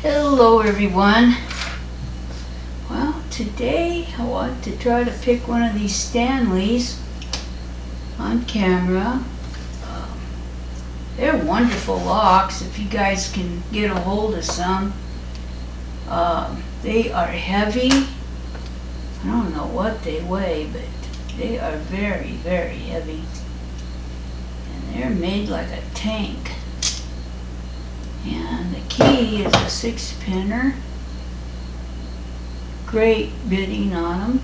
Hello everyone. Well, today I want to try to pick one of these Stanleys on camera. They're wonderful locks if you guys can get a hold of some. They are heavy. I don't know what they weigh, but they are very, very heavy. And they're made like a tank. And the key is a 6-pinner. Great bitting on them.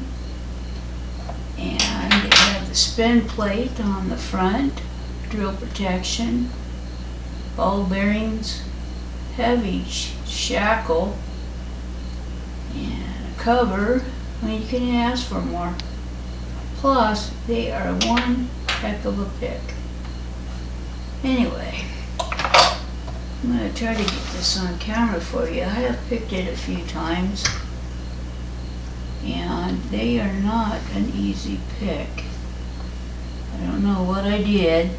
And they have the spin plate on the front, drill protection, ball bearings, heavy shackle, and a cover. I mean, you couldn't ask for more. Plus, they are one heck of a pick. Anyway, I'm going to try to get this on camera for you. I have picked it a few times, and they are not an easy pick. I don't know what I did.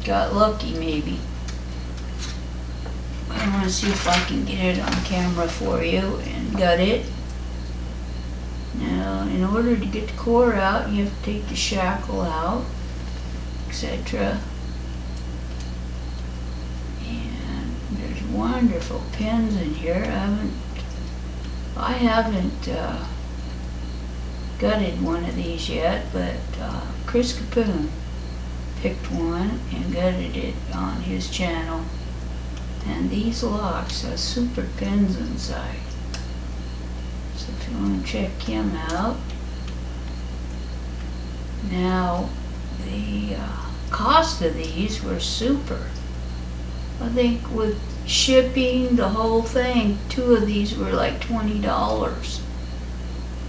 Got lucky maybe. I want to see if I can get it on camera for you, and got it. Now, in order to get the core out, you have to take the shackle out, etc. There's wonderful pins in here. I haven't gutted one of these yet, but Chris Capoon picked one and gutted it on his channel. And these locks have super pins inside. So if you want to check him out. Now, the cost of these were super. I think with shipping, the whole thing, 2 of these were like $20.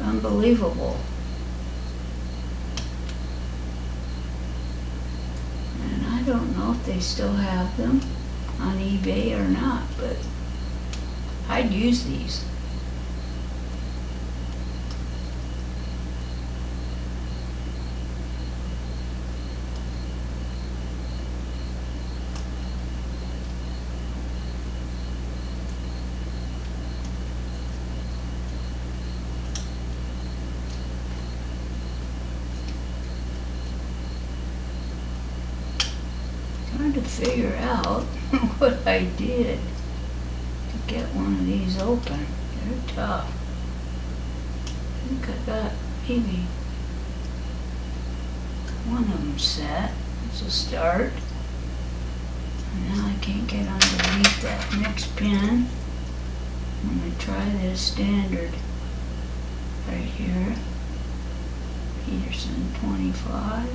Unbelievable. And I don't know if they still have them on eBay or not, but I'd use these. Trying to figure out what I did to get one of these open. They're tough. I think I got maybe one of them set. It's a start. And now I can't get underneath that next pin. I'm going to try this standard right here. Peterson 25.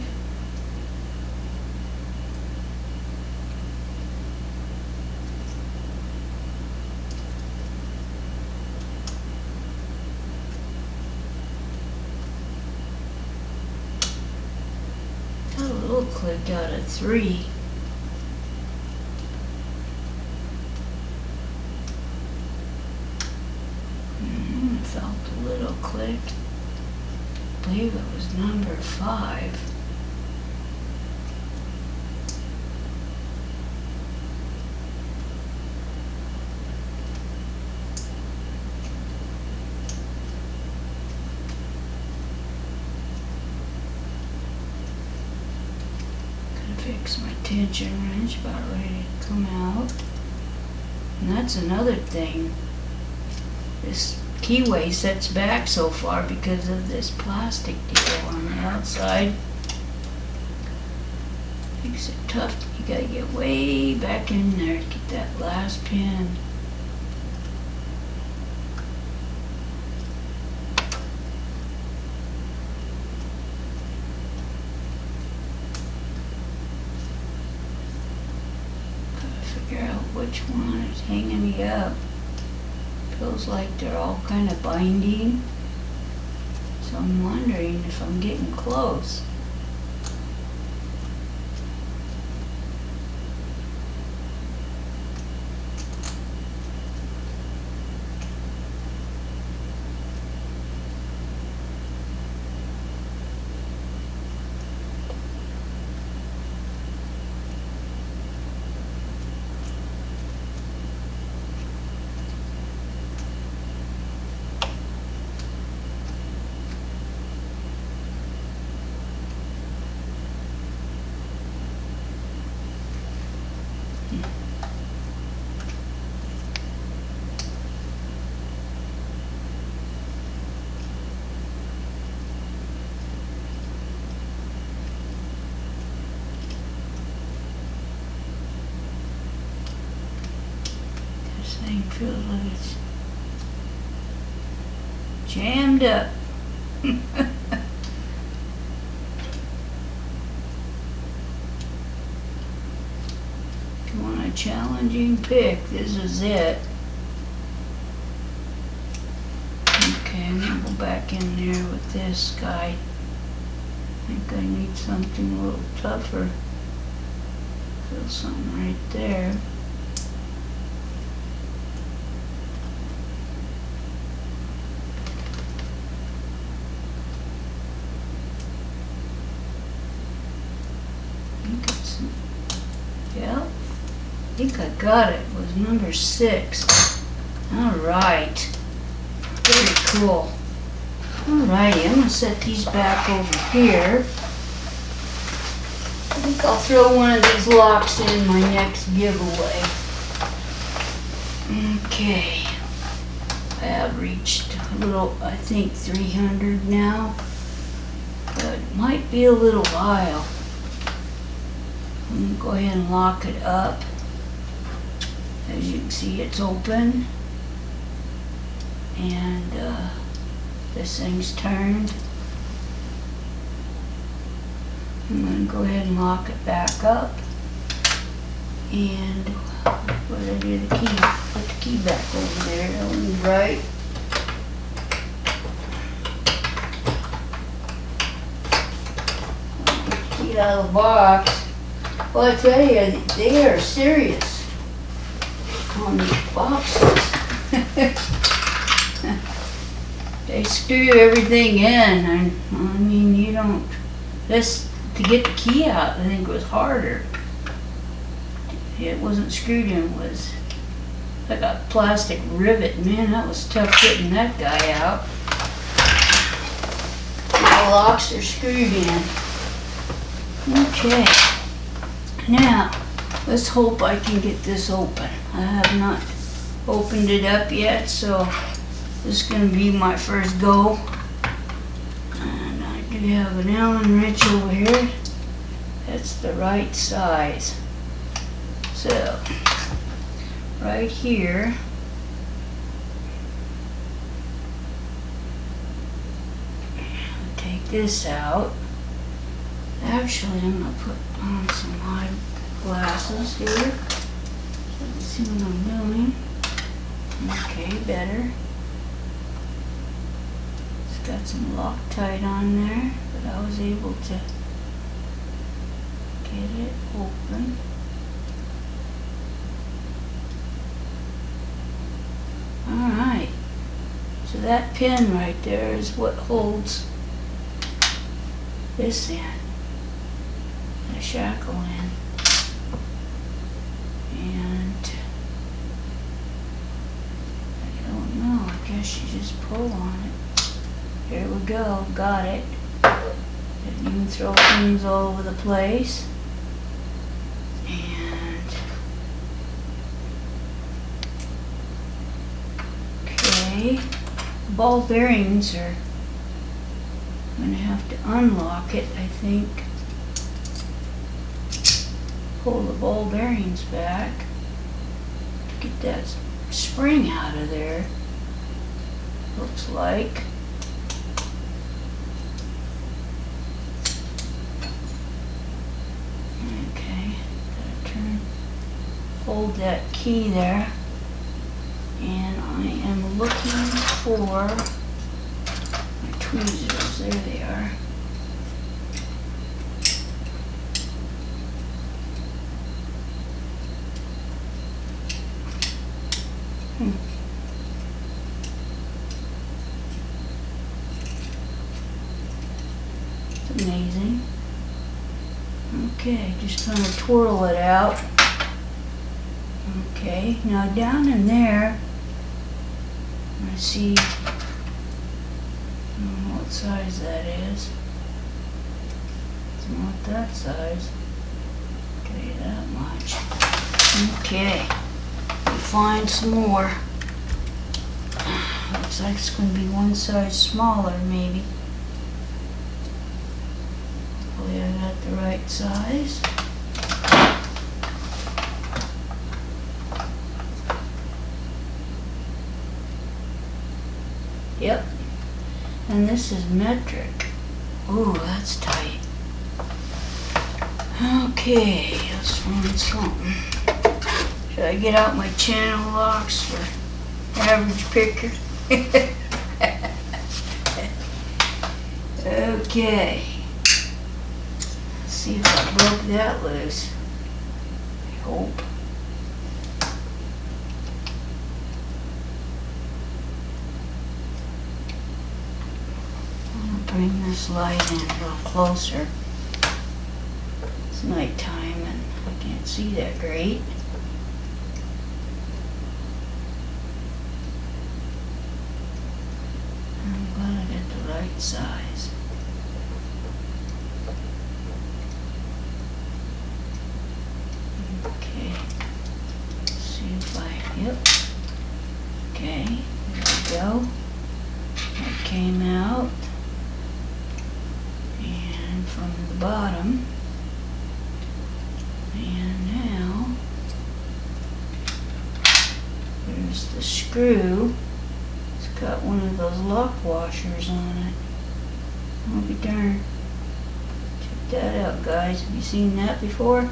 Got a little click out of 3. Felt a little click. I believe it was number 5. Fix my tension wrench, about ready to come out. And that's another thing. This keyway sets back so far because of this plastic deal on the outside. Makes it tough. You gotta get way back in there to get that last pin. Figure out which one is hanging me up. Feels like they're all kind of binding. So I'm wondering if I'm getting close. thing feels like it's jammed up. If you want a challenging pick, this is it. Okay, I'm gonna go back in there with this guy. I think I need something a little tougher. Feel something right there. Yeah, I think I got it. It was number 6. All right. Very cool. Alrighty, I'm going to set these back over here. I think I'll throw one of these locks in my next giveaway. Okay. I have reached a little, I think 300 now. But it might be a little while. I'm going to go ahead and lock it up. As you can see, it's open. And this thing's turned. I'm going to go ahead and lock it back up. And what did I do? The key. Put the key back over there. That one's right. Key out of the box. Well, I tell you, they are serious on these boxes. They screw everything in. I mean, you don't. This to get the key out, I think was harder. It wasn't screwed in. It was like a plastic rivet. Man, that was tough getting that guy out. My locks are screwed in. Okay. Now, let's hope I can get this open. I have not opened it up yet, so this is going to be my first go. And I do have an Allen wrench over here. That's the right size. So, right here, I'll take this out. Actually, I'm going to put on some eye glasses here. So you can see what I'm doing. Okay, better. It's got some Loctite on there, but I was able to get it open. Alright, so that pin right there is what holds this in, the shackle in. And I don't know, I guess you just pull on it. Here we go, got it. And you can throw things all over the place. And okay, ball bearings are, I'm going to have to unlock it, I think. Pull the ball bearings back to get that spring out of there, looks like. Okay, gotta hold that key there, and I am looking for my tweezers. There they are. It's amazing. Okay, just kind of twirl it out. Okay, now down in there, I see, I don't know what size that is. It's not that size. I'll tell you that much. Okay, we'll find some more. Looks like it's going to be one size smaller, maybe. Hopefully I got the right size. Yep. And this is metric. Ooh, that's tight. Okay, let's find something. Should I get out my channel locks for average picker? Okay. Let's see if I broke that loose. I hope. I'm gonna bring this light in a little closer. It's nighttime and I can't see that great. I'm glad I got the right size. Okay. Let's see if I, yep. Okay, there we go. That came out. And from the bottom. And now, there's the screw. It's got one of those lock washers on it. I'll be darned. Check that out, guys. Have you seen that before?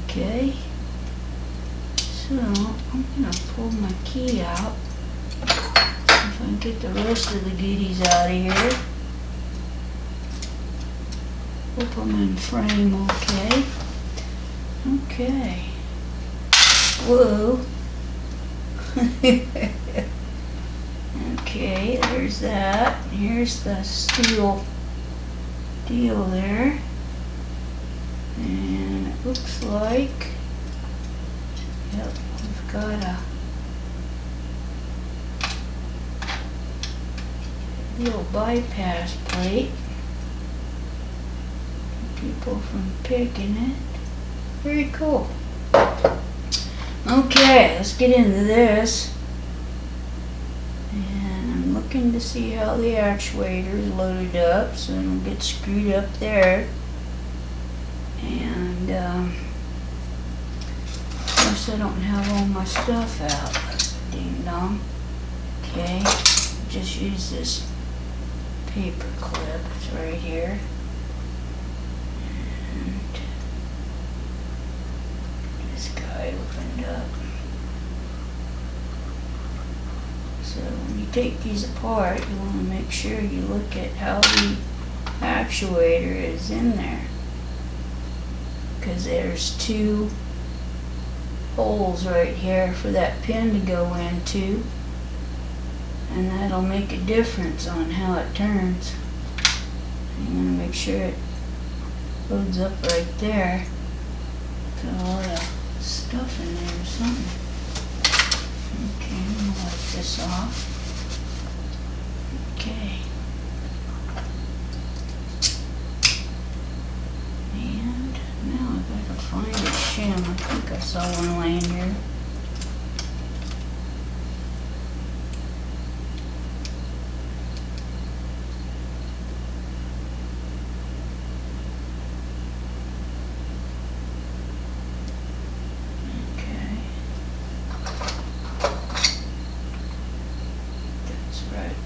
Okay. So, I'm going to pull my key out. If I can get the rest of the goodies out of here. Hope I'm in frame okay. Okay. Whoa. Okay, there's that. Here's the steel deal there. And it looks like, yep, we've got a little bypass plate. People from picking it. Very cool. Okay, let's get into this. And I'm looking to see how the actuator is loaded up, so it'll get screwed up there. And of course I don't have all my stuff out. Ding dong. Okay, just use this paper clip. It's right here. And this guy opened up. So when you take these apart, you want to make sure you look at how the actuator is in there. Because there's two holes right here for that pin to go into. And that'll make a difference on how it turns. You want to make sure it loads up right there. Got a lot of stuff in there or something. Okay, I'm going to wipe this off. Okay. And now I've got to find a shim. I think I saw one laying here.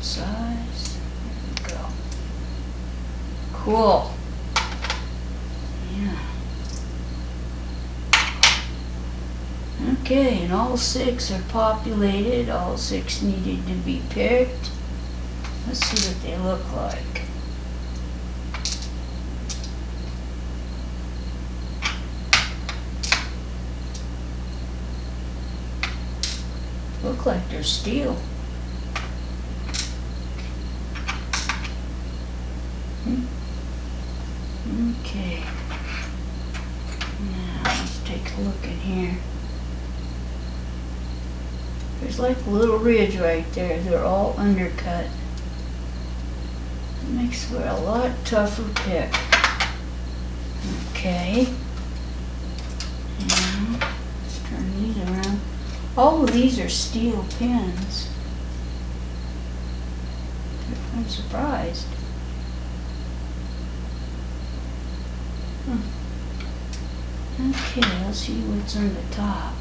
Size. There we go. Cool. Yeah. Okay, and all 6 are populated. All 6 needed to be picked. Let's see what they look like. Look like they're steel. Okay, now let's take a look in here. There's like a little ridge right there. They're all undercut. It makes for a lot tougher pick. Okay, now let's turn these around. All of these are steel pins. I'm surprised. Okay, let's see what's on the top.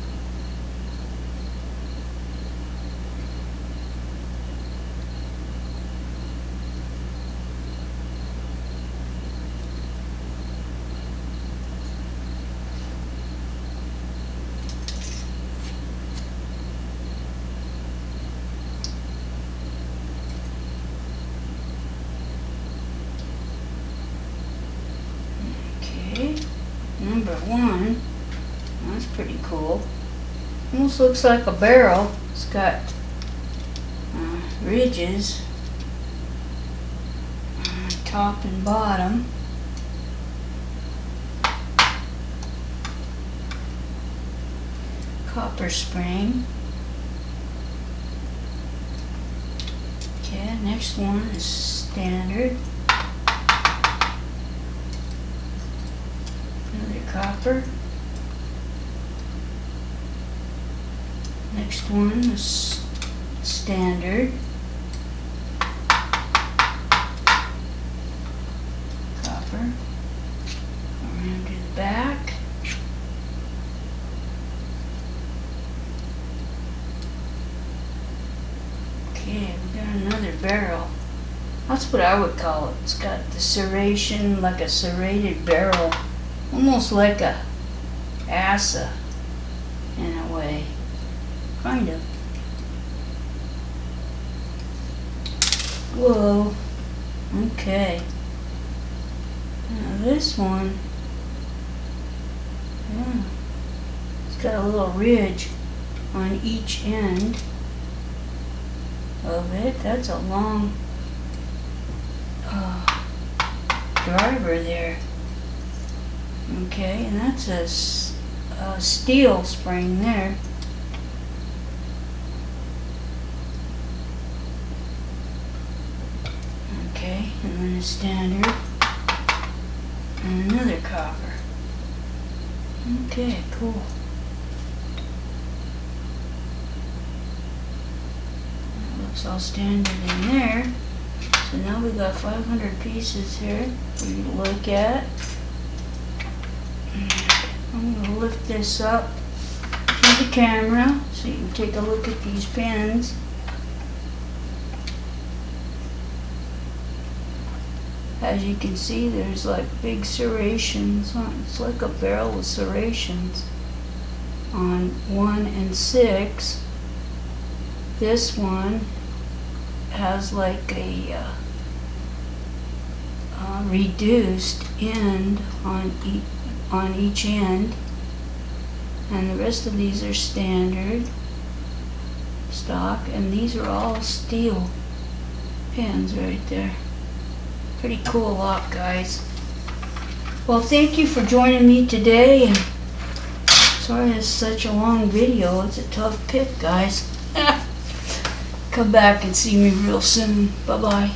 one. That's pretty cool. Almost looks like a barrel. It's got ridges, top and bottom. Copper spring. Okay, next one is standard. Another copper. Next one is standard. Copper. Around to the back. Okay, we got another barrel. That's what I would call it. It's got the serration, like a serrated barrel. Almost like a assa in a way. Kind of. Whoa. Okay. Now this one, yeah, it's got a little ridge on each end of it. That's a long driver there. Okay, and that's a steel spring there. Okay, and then a standard and another copper. Okay, cool. That looks all standard in there. So now we got 500 pieces here for you to look at. I'm going to lift this up to the camera so you can take a look at these pins. As you can see, there's like big serrations on, it's like a barrel with serrations on 1 and 6. This one has like a reduced end on each end, and the rest of these are standard stock, and these are all steel pins right there. Pretty cool lock, guys. Well, thank you for joining me today, and sorry it's such a long video. It's a tough pick, guys. Come back and see me real soon. Bye-bye.